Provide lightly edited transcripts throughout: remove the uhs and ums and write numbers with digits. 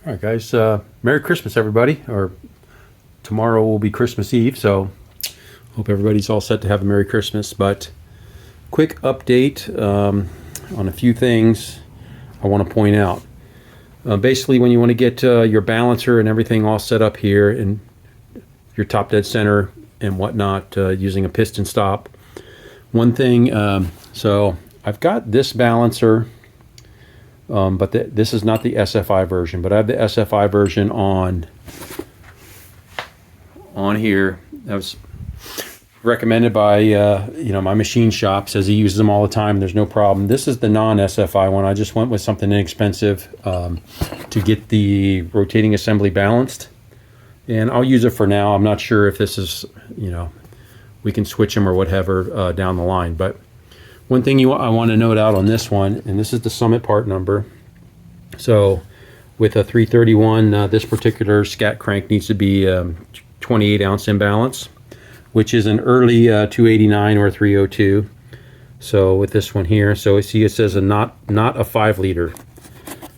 All right, guys. Merry Christmas, everybody. Or tomorrow will be Christmas Eve, so hope everybody's all set to have a Merry Christmas. But quick update on a few things I want to point out. Basically, when you want to get your balancer and everything all set up here and your top dead center and whatnot using a piston stop. One thing, so I've got this balancer. But this is not the SFI version, but I have the SFI version on here. That was recommended by my machine shop. Says he uses them all the time. There's no problem. This is the non-SFI one. I just went with something inexpensive to get the rotating assembly balanced, and I'll use it for now. I'm not sure if this is we can switch them or whatever down the line, but. One thing I want to note out on this one, and this is the Summit part number. So with a 331, this particular scat crank needs to be 28 ounce imbalance, which is an early 289 or 302. So with this one here, so see it says not a 5 liter.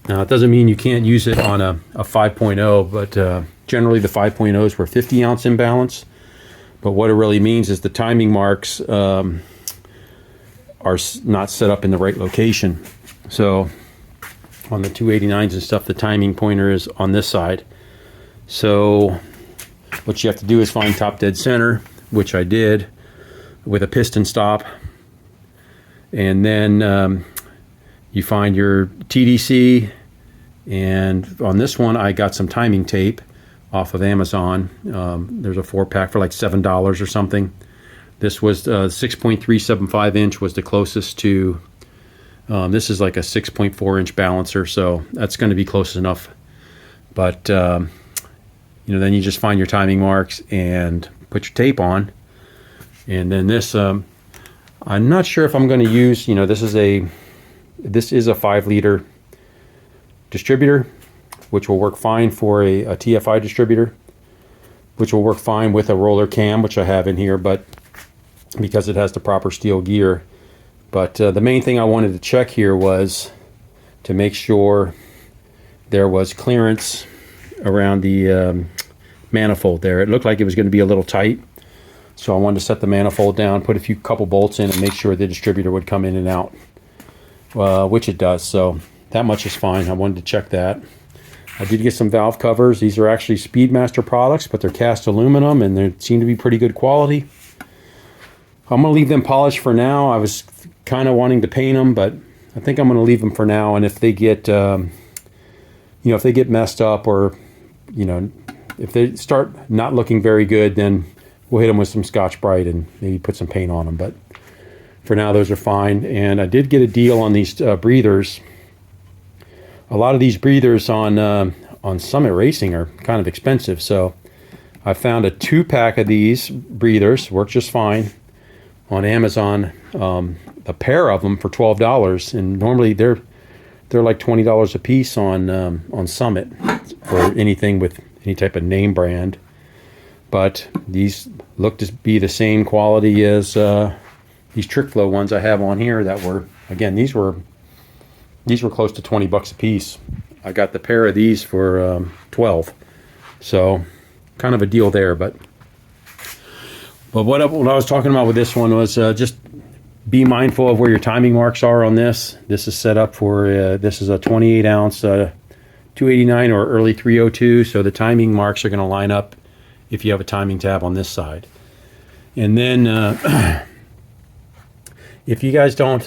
Now it doesn't mean you can't use it on a 5.0, but generally the 5.0s were 50 ounce imbalance. But what it really means is the timing marks are not set up in the right location. So on the 289s and stuff, the timing pointer is on this side. So what you have to do is find top dead center, which I did with a piston stop. And then you find your TDC. And on this one, I got some timing tape off of Amazon. There's a 4-pack for like $7 or something. This was 6.375 inch was the closest to, this is like a 6.4 inch balancer, so that's going to be close enough. But, then you just find your timing marks and put your tape on. And then this, I'm not sure if I'm going to use, this is a 5 liter distributor, which will work fine for a TFI distributor, which will work fine with a roller cam, which I have in here, but because it has the proper steel gear. But the main thing I wanted to check here was to make sure there was clearance around the manifold there. It looked like it was going to be a little tight, so I wanted to set the manifold down, put a couple bolts in, and make sure the distributor would come in and out, which it does. So that much is fine. I wanted to check that. I did get some valve covers. These are actually Speedmaster products, but they're cast aluminum and they seem to be pretty good quality. I'm going to leave them polished for now. I was kind of wanting to paint them, but I think I'm going to leave them for now. And if they get, if they get messed up or, if they start not looking very good, then we'll hit them with some Scotch-Brite and maybe put some paint on them. But for now, those are fine. And I did get a deal on these breathers. A lot of these breathers on Summit Racing are kind of expensive. So I found a 2-pack of these breathers, work just fine. On Amazon, a pair of them for $12, and normally they're like $20 a piece on Summit for anything with any type of name brand. But these look to be the same quality as these Trick Flow ones I have on here. That were, again, these were close to $20 a piece. I got the pair of these for $12, so kind of a deal there. But what I was talking about with this one was just be mindful of where your timing marks are on this. This is set up for, this is a 28 ounce 289 or early 302, so the timing marks are going to line up if you have a timing tab on this side. And then if you guys don't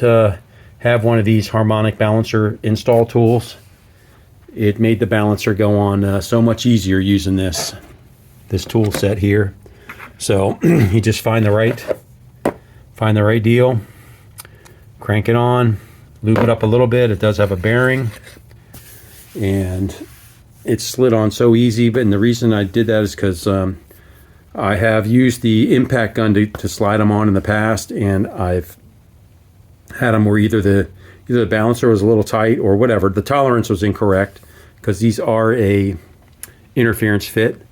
have one of these harmonic balancer install tools, it made the balancer go on so much easier using this tool set here. So you just find the right deal, crank it on, lube it up a little bit. It does have a bearing, and it's slid on so easy. But the reason I did that is because I have used the impact gun to slide them on in the past, and I've had them where either the balancer was a little tight or whatever. The tolerance was incorrect because these are a interference fit.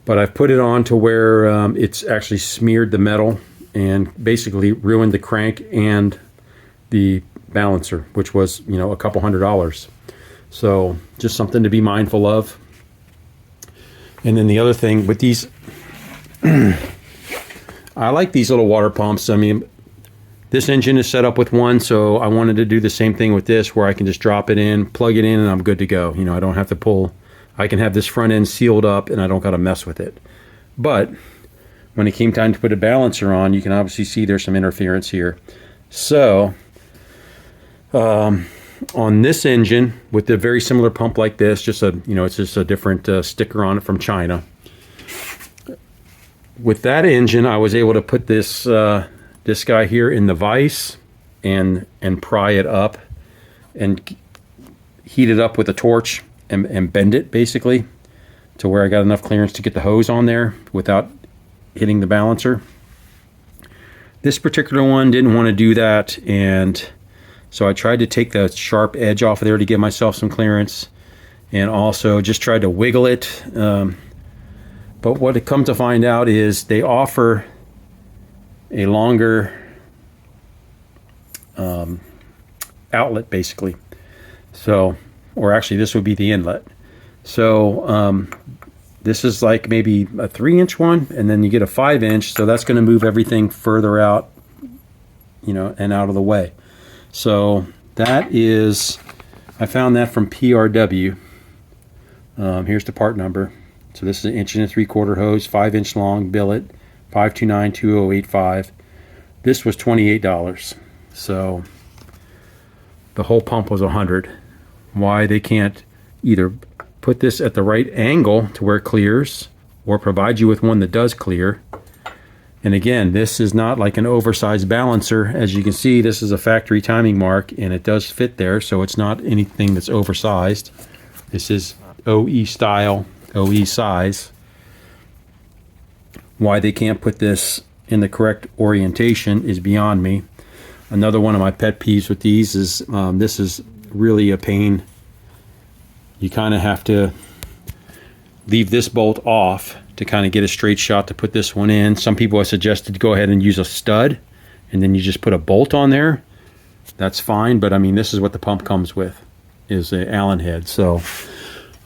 But I've put it on to where it's actually smeared the metal and basically ruined the crank and the balancer, which was, a couple $100. So just something to be mindful of. And then the other thing with these, I like these little water pumps. I mean, this engine is set up with one, so I wanted to do the same thing with this, where I can just drop it in, plug it in, and I'm good to go. You know, I don't have to pull. I can have this front end sealed up, and I don't got to mess with it. But when it came time to put a balancer on, you can obviously see there's some interference here. So on this engine with a very similar pump like this, just a, you know, it's just a different sticker on it from China. With that engine, I was able to put this this guy here in the vise and pry it up and heat it up with a torch and bend it basically to where I got enough clearance to get the hose on there without hitting the balancer. This particular one didn't want to do that, and so I tried to take the sharp edge off of there to give myself some clearance, and also just tried to wiggle it. But what it come to find out is they offer a longer outlet basically. So, or actually this would be the inlet. So this is like maybe a 3-inch one, and then you get a 5-inch, so that's going to move everything further out, you know, and out of the way. So that is, I found that from PRW. Here's the part number. So this is an 1 3/4 hose, 5-inch long billet, 529-2085. This was $28. So the whole pump was $100. Why they can't either put this at the right angle to where it clears, or provide you with one that does clear. And again, this is not like an oversized balancer. As you can see, this is a factory timing mark, and it does fit there, so it's not anything that's oversized. This is OE style, OE size. Why they can't put this in the correct orientation is beyond me. Another one of my pet peeves with these is this is really a pain. You kind of have to leave this bolt off to kind of get a straight shot to put this one in. Some people have suggested to go ahead and use a stud, and then you just put a bolt on there. That's fine, but I mean, this is what the pump comes with, is an Allen head. So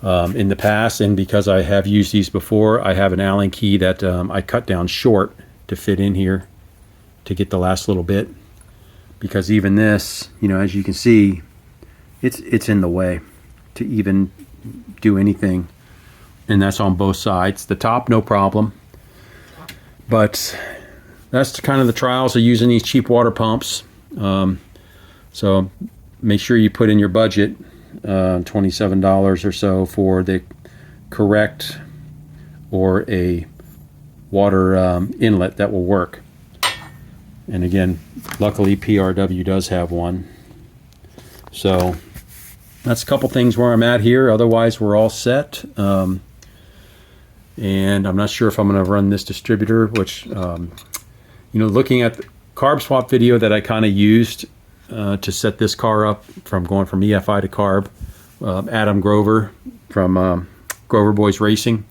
in the past, and because I have used these before, I have an Allen key that I cut down short to fit in here to get the last little bit. Because even this, you know, as you can see, it's in the way to even do anything. And that's on both sides. The top, no problem. But that's kind of the trials of using these cheap water pumps. So make sure you put in your budget $27 or so for the correct or a water inlet that will work. And again, luckily PRW does have one. So that's a couple things where I'm at here. Otherwise, we're all set. And I'm not sure if I'm going to run this distributor, which, you know, looking at the carb swap video that I kind of used to set this car up from going from EFI to carb, Adam Grover from Grover Boys Racing.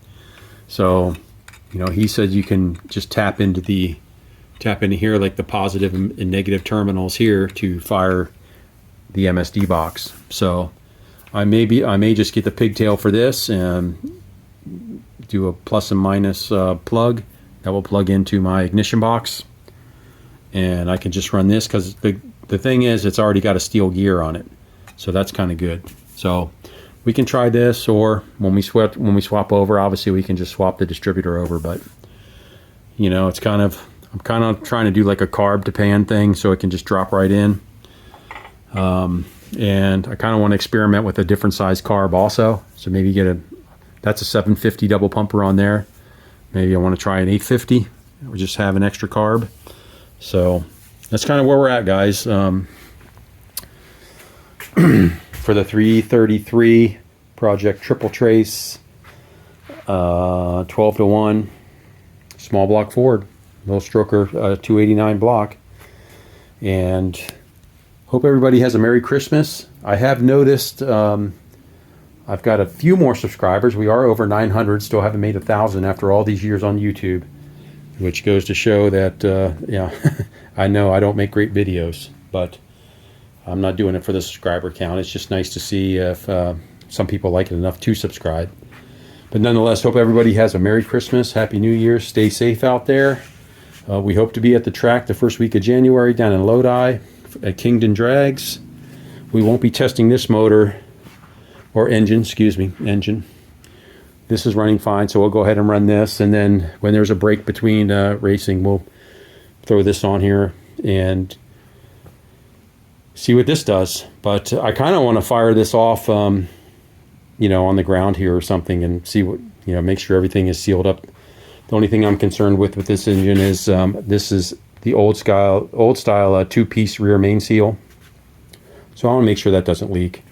So, you know, he said you can just tap into here, like the positive and negative terminals here, to fire the MSD box. So I may just get the pigtail for this and do a plus and minus plug that will plug into my ignition box, and I can just run this, because the thing is, it's already got a steel gear on it, so that's kind of good. So we can try this, or when we swap over, obviously we can just swap the distributor over. But you know, I'm kind of trying to do like a carb to pan thing, so it can just drop right in. And I kind of want to experiment with a different size carb also. So maybe that's a 750 double pumper on there. Maybe I want to try an 850 or just have an extra carb. So that's kind of where we're at, guys. For the 333 Project Triple Trace, 12-to-1, small block Ford, low stroker 289 block. And hope everybody has a Merry Christmas. I have noticed I've got a few more subscribers. We are over 900, still haven't made 1,000 after all these years on YouTube, which goes to show that, yeah, I know I don't make great videos, but I'm not doing it for the subscriber count. It's just nice to see if some people like it enough to subscribe. But nonetheless, hope everybody has a Merry Christmas, Happy New Year, stay safe out there. We hope to be at the track the first week of January down in Lodi at Kingdon Drags. We won't be testing this motor, or engine, engine. This is running fine, so we'll go ahead and run this, and then when there's a break between racing, we'll throw this on here and see what this does. But I kind of want to fire this off, you know, on the ground here or something, and see what, you know, make sure everything is sealed up. The only thing I'm concerned with this engine is this is the old style two-piece rear main seal. So I want to make sure that doesn't leak.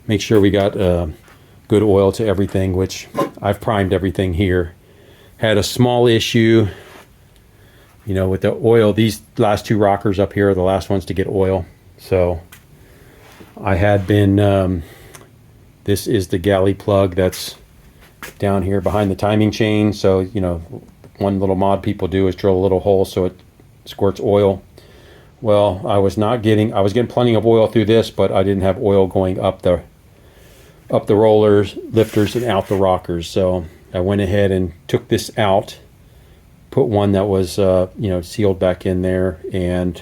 Make sure we got good oil to everything, which I've primed everything here. Had a small issue, you know, with the oil. These last two rockers up here are the last ones to get oil. So I had been, this is the galley plug that's down here behind the timing chain. So, you know, one little mod people do is drill a little hole so it squirts oil. Well, I was getting plenty of oil through this, but I didn't have oil going up the rollers, lifters, and out the rockers. So I went ahead and took this out, put one that was you know, sealed back in there, and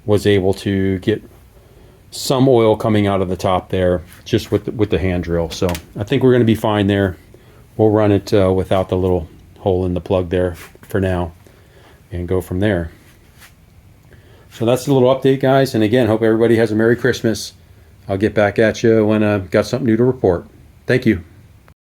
was able to get some oil coming out of the top there just with the hand drill. So I think we're going to be fine there. We'll run it without the little hole in the plug there for now and go from there. So that's the little update, guys. And again, hope everybody has a Merry Christmas. I'll get back at you when I've got something new to report. Thank you.